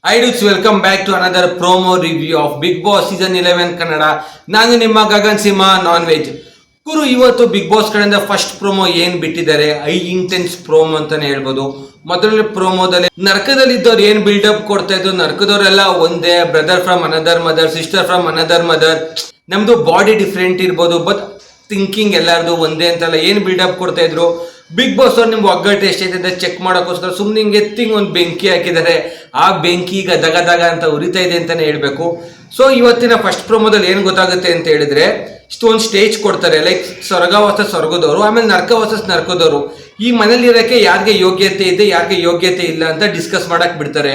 I do welcome back to another promo review of Bigg Boss Season 11 Kannada. ನಾನು ನಿಮ್ಮ ಗಗನ್ ಸಿಂಹ non veg ಗುರು. ಇವತ್ತು big boss ಕಡೆಯಿಂದ first promo ಏನ್ ಬಿಟ್ಟಿದ್ದಾರೆ, ಐ ಇಂಟೆನ್ಸ್ ಪ್ರೋಮೋ ಅಂತಾನೆ ಹೇಳ್ಬೋದು. ಮೊದಲನೇ ಪ್ರೋಮೋದಲ್ಲಿ ನರಕದಲ್ಲಿದ್ದವ್ರು ಏನ್ ಬಿಲ್ಡಪ್ ಕೊಡ್ತಾ ಇದ್ರು, ನರಕದವರೆಲ್ಲ ಒಂದೇ, brother from another mother, sister from another mother, ನಮ್ದು ಬಾಡಿ ಡಿಫ್ರೆಂಟ್ ಇರ್ಬೋದು ಬಟ್ ಥಿಂಕಿಂಗ್ ಎಲ್ಲಾರ್ದು ಒಂದೇ ಅಂತೆಲ್ಲ ಏನ್ ಬಿಲ್ಡಪ್ ಕೊಡ್ತಾ ಇದ್ರು. ಬಿಗ್ ಬಾಸ್ ಅವ್ರು ನಿಮ್ಗೆ ಒಗ್ಗಟ್ಟು ಎಷ್ಟೈತೆ ಚೆಕ್ ಮಾಡೋಕ್ಕೋಸ್ಕರ ಸುಮ್ಮನೆ ಹಿಂಗೆ ಎತ್ತಿಂಗ್ ಒಂದು ಬೆಂಕಿ ಹಾಕಿದ್ದಾರೆ. ಆ ಬೆಂಕಿ ಈಗ ದಗ ದಗ ಅಂತ ಉರಿತಾ ಇದೆ ಅಂತಾನೆ ಹೇಳ್ಬೇಕು. ಸೊ ಇವತ್ತಿನ ಫಸ್ಟ್ ಪ್ರೋಮೋದಲ್ಲಿ ಏನು ಗೊತ್ತಾಗುತ್ತೆ ಅಂತ ಹೇಳಿದ್ರೆ, ಇಷ್ಟೊಂದು ಸ್ಟೇಜ್ ಕೊಡ್ತಾರೆ, ಲೈಕ್ ಸ್ವರ್ಗ ವರ್ಸಸ್ ಸ್ವರ್ಗದವರು, ಆಮೇಲೆ ನರ್ಕ ವರ್ಸಸ್ ನರ್ಕದವರು. ಈ ಮನೇಲಿ ಇರೋಕ್ಕೆ ಯಾರಿಗೆ ಯೋಗ್ಯತೆ ಇದೆ, ಯಾರಿಗೆ ಯೋಗ್ಯತೆ ಇಲ್ಲ ಅಂತ ಡಿಸ್ಕಸ್ ಮಾಡಕ್ ಬಿಡ್ತಾರೆ.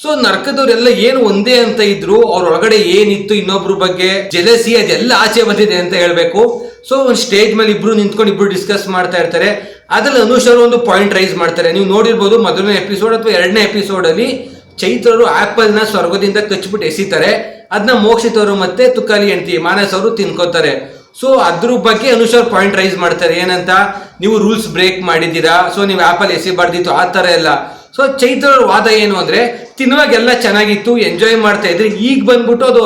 ಸೊ ನರ್ಕದವ್ರೆಲ್ಲ ಏನು ಒಂದೇ ಅಂತ ಇದ್ರು, ಅವ್ರ ಒಳಗಡೆ ಏನಿತ್ತು ಇನ್ನೊಬ್ರ ಬಗ್ಗೆ ಜೆಲಸಿ ಅದೆಲ್ಲ ಆಚೆ ಬಂದಿದೆ ಅಂತ ಹೇಳ್ಬೇಕು. ಸೊ ಒಂದು ಸ್ಟೇಜ್ ಮೇಲೆ ಇಬ್ರು ನಿಂತ್ಕೊಂಡು ಇಬ್ರು ಡಿಸ್ಕಸ್ ಮಾಡ್ತಾ ಇರ್ತಾರೆ. ಅದ್ರಲ್ಲಿ ಅನುಷ್ ಅವರು ಒಂದು ಪಾಯಿಂಟ್ ರೈಸ್ ಮಾಡ್ತಾರೆ. ನೀವು ನೋಡಿರ್ಬೋದು ಮೊದಲನೇ ಎಪಿಸೋಡ್ ಅಥವಾ ಎರಡನೇ ಎಪಿಸೋಡ್ ಅಲ್ಲಿ ಚೈತ್ರರು ಆಪಲ್ ನ ಸ್ವರ್ಗದಿಂದ ಕಚ್ಬಿಟ್ಟು ಎಸಿತಾರೆ. ಅದನ್ನ ಮೋಕ್ಷಿತ್ ಅವರು ಮತ್ತೆ ತುಕಾಲಿ ಹೆಂಡತಿ ಮಾನಸ್ ಅವರು ತಿನ್ಕೋತಾರೆ. ಸೊ ಅದ್ರ ಬಗ್ಗೆ ಅನುಷ್ ಅವ್ರು ಪಾಯಿಂಟ್ ರೈಸ್ ಮಾಡ್ತಾರೆ. ಏನಂತ, ನೀವು ರೂಲ್ಸ್ ಬ್ರೇಕ್ ಮಾಡಿದ್ದೀರಾ, ಸೊ ನೀವು ಆಪಲ್ ಎಸಿಬಾರ್ದಿತ್ತು, ಆ ತರ ಎಲ್ಲ. ಸೊ ಚೈತ್ರ ಅವ್ರ ವಾದ ಏನು ಅಂದ್ರೆ, ತಿನ್ನುವಾಗೆಲ್ಲ ಚೆನ್ನಾಗಿತ್ತು, ಎಂಜಾಯ್ ಮಾಡ್ತಾ ಇದ್ರಿ, ಈಗ ಬಂದ್ಬಿಟ್ಟು ಅದು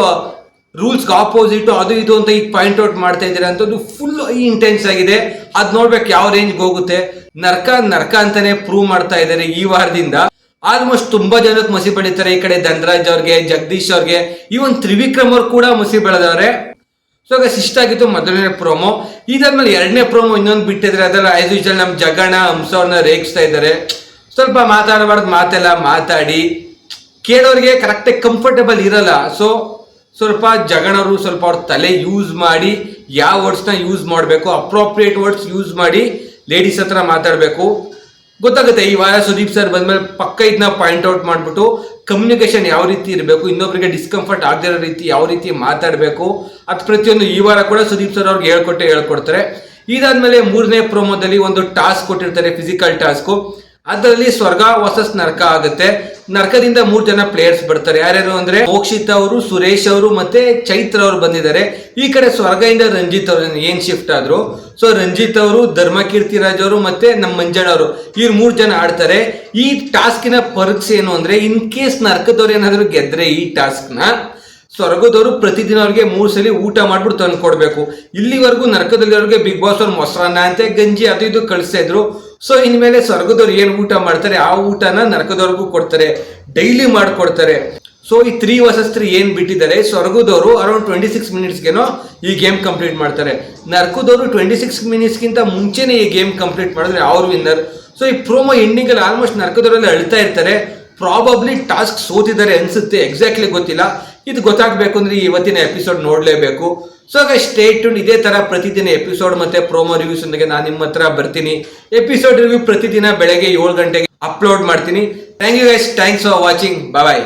ರೂಲ್ಸ್ಗೆ ಆಪೋಸಿಟ್ ಅದು ಇದು ಅಂತ ಈಗ ಪಾಯಿಂಟ್ ಔಟ್ ಮಾಡ್ತಾ ಇದ್ದೀರಾ ಅಂತದ್ದು ಫುಲ್ ಇಂಟೆನ್ಸ್ ಆಗಿದೆ. ಅದ್ ನೋಡ್ಬೇಕು ಯಾವ ರೇಂಜ್ಗೆ ಹೋಗುತ್ತೆ. ನರ್ಕ ನರ್ಕ ಅಂತಾನೆ ಪ್ರೂವ್ ಮಾಡ್ತಾ ಇದ್ದಾರೆ ಈ ವಾರದಿಂದ. ಆಲ್ಮೋಸ್ಟ್ ತುಂಬಾ ಜನಕ್ಕೆ ಮಸಿ ಬೆಳೀತಾರೆ. ಈ ಕಡೆ ಧನರಾಜ್ ಅವ್ರಿಗೆ, ಜಗದೀಶ್ ಅವ್ರಿಗೆ, ಇವನ್ ತ್ರಿವಿಕ್ರಮ್ ಅವ್ರು ಕೂಡ ಮಸಿ ಬೆಳೆದವ್ರೆ. ಸೊ ಈಗ ಇಷ್ಟ ಆಗಿತ್ತು ಮೊದಲನೇ ಪ್ರೋಮೋ. ಇದಾದ್ಮೇಲೆ ಎರಡನೇ ಪ್ರೋಮೋ ಇನ್ನೊಂದು ಬಿಟ್ಟಿದ್ರೆ, ಅದೆಲ್ಲ ಆಸ್ ಯೂಶುವಲ್ ನಮ್ ಜಗಣ ಹಂಸ ಅವ್ರನ್ನ ರೇಗಿಸ್ತಾ ಇದ್ದಾರೆ. ಸ್ವಲ್ಪ ಮಾತಾಡಬಾರ್ದು ಮಾತೆಲ್ಲ ಮಾತಾಡಿ ಕೇಳೋರಿಗೆ ಕರೆಕ್ಟಾಗಿ ಕಂಫರ್ಟಬಲ್ ಇರಲ್ಲ. ಸೊ ಸ್ವಲ್ಪ ಜಗಣರು ಸ್ವಲ್ಪ ಅವ್ರ ತಲೆ ಯೂಸ್ ಮಾಡಿ ಯಾವ ವರ್ಡ್ಸ್ನ ಯೂಸ್ ಮಾಡಬೇಕು, ಅಪ್ರೋಪ್ರಿಯೇಟ್ ವರ್ಡ್ಸ್ ಯೂಸ್ ಮಾಡಿ ಲೇಡೀಸ್ ಹತ್ರ ಮಾತಾಡಬೇಕು. ಗೊತ್ತಾಗುತ್ತೆ ಈ ವಾರ ಸುದೀಪ್ ಸರ್ ಬಂದ್ಮೇಲೆ ಪಕ್ಕ ಇದನ್ನ ಪಾಯಿಂಟ್ ಔಟ್ ಮಾಡಿಬಿಟ್ಟು ಕಮ್ಯುನಿಕೇಶನ್ ಯಾವ ರೀತಿ ಇರಬೇಕು, ಇನ್ನೊಬ್ಬರಿಗೆ ಡಿಸ್ಕಂಫರ್ಟ್ ಆಗದಿರೋ ರೀತಿ ಯಾವ ರೀತಿ ಮಾತಾಡಬೇಕು, ಅದು ಪ್ರತಿಯೊಂದು ಈ ವಾರ ಕೂಡ ಸುದೀಪ್ ಸರ್ ಅವ್ರಿಗೆ ಹೇಳ್ಕೊಡ್ತಾರೆ. ಇದಾದ್ಮೇಲೆ ಮೂರನೇ ಪ್ರೋಮೋದಲ್ಲಿ ಒಂದು ಟಾಸ್ಕ್ ಕೊಟ್ಟಿರ್ತಾರೆ, ಫಿಸಿಕಲ್ ಟಾಸ್ಕ್. ಅದರಲ್ಲಿ ಸ್ವರ್ಗ ವರ್ಸಸ್ ನರ್ಕ ಆಗುತ್ತೆ. ನರ್ಕದಿಂದ 3 ಜನ ಪ್ಲೇಯರ್ಸ್ ಬರ್ತಾರೆ. ಯಾರ್ಯಾರು ಅಂದ್ರೆ ಮೋಕ್ಷಿತ್ ಅವರು, ಸುರೇಶ್ ಅವರು ಮತ್ತೆ ಚೈತ್ರ ಅವರು ಬಂದಿದ್ದಾರೆ. ಈ ಕಡೆ ಸ್ವರ್ಗದಿಂದ ರಂಜಿತ್ ಅವರು ಏನ್ ಶಿಫ್ಟ್ ಆದ್ರು. ಸೊ ರಂಜಿತ್ ಅವರು, ಧರ್ಮಕೀರ್ತಿರಾಜ್ ಅವರು ಮತ್ತೆ ನಮ್ಮ ಮಂಜಣ್ಣ ಅವರು, ಈ 3 ಜನ ಆಡ್ತಾರೆ. ಈ ಟಾಸ್ಕಿನ ಪರೀಕ್ಷೆ ಏನು ಅಂದ್ರೆ, ಇನ್ ಕೇಸ್ ನರ್ಕದವ್ರು ಏನಾದ್ರು ಗೆದ್ರೆ ಈ ಟಾಸ್ಕ್ ನ, ಸ್ವರ್ಗದವರು ಪ್ರತಿದಿನ ಅವ್ರಿಗೆ 3 ಸಲ ಊಟ ಮಾಡ್ಬಿಟ್ಟು ತಂದು ಕೊಡ್ಬೇಕು. ಇಲ್ಲಿವರೆಗೂ ನರ್ಕದಲ್ಲಿವ್ರಿಗೆ ಬಿಗ್ ಬಾಸ್ ಅವ್ರು ಮೊಸರನ್ನ ಅಂತೆ ಗಂಜಿ ಅದು ಇದು ಕಳಿಸ್ತಾ ಇದ್ರು. ಸೊ ಇನ್ಮೇಲೆ ಸ್ವರ್ಗದವ್ರು ಏನು ಊಟ ಮಾಡ್ತಾರೆ ಆ ಊಟನ ನರಕದವ್ರಿಗೂ ಕೊಡ್ತಾರೆ, ಡೈಲಿ ಮಾಡ್ಕೊಡ್ತಾರೆ. ಸೊ ಈ 3 vs 3 ಏನ್ ಬಿಟ್ಟಿದ್ದಾರೆ, ಸ್ವರ್ಗದವರು ಅರೌಂಡ್ 26 ಮಿನಿಟ್ಸ್ಗೆನೋ ಈ ಗೇಮ್ ಕಂಪ್ಲೀಟ್ ಮಾಡ್ತಾರೆ. ನರ್ಕದವರು 26 ಮಿನಿಟ್ಸ್ಗಿಂತ ಮುಂಚೆನೆ ಈ ಗೇಮ್ ಕಂಪ್ಲೀಟ್ ಮಾಡಿದ್ರೆ ಅವ್ರು ವಿನ್ನರ್. ಸೊ ಈ ಪ್ರೋಮೋ ಎಂಡಿಂಗ್ ಅಲ್ಲಿ ಆಲ್ಮೋಸ್ಟ್ ನರ್ಕದವರೆಲ್ಲ ಅಳ್ತಾ ಇರ್ತಾರೆ. ಪ್ರಾಬಬ್ಲಿ ಟಾಸ್ಕ್ ಸೋತಿದ್ದಾರೆ ಅನ್ಸುತ್ತೆ, ಎಕ್ಸಾಕ್ಟ್ಲಿ ಗೊತ್ತಿಲ್ಲ. ಇದು ಗೊತ್ತಾಗಬೇಕು ಅಂದ್ರೆ ಇವತ್ತಿನ ಎಪಿಸೋಡ್ ನೋಡಲೇಬೇಕು. So stay tune. ಇದೇ ತರ ಪ್ರತಿದಿನ ಎಪಿಸೋಡ್ ಮತ್ತೆ ಪ್ರೋಮೋ ರಿವ್ಯೂಸ್ ಒಂದಿಗೆ ನಾನು ನಿಮ್ಮ ಹತ್ರ ಬರ್ತೀನಿ. ಎಪಿಸೋಡ್ ರಿವ್ಯೂ ಪ್ರತಿದಿನ ಬೆಳಗ್ಗೆ 7 ಗಂಟೆಗೆ ಅಪ್ಲೋಡ್ ಮಾಡ್ತೀನಿ. Thank you guys, thanks for watching, bye.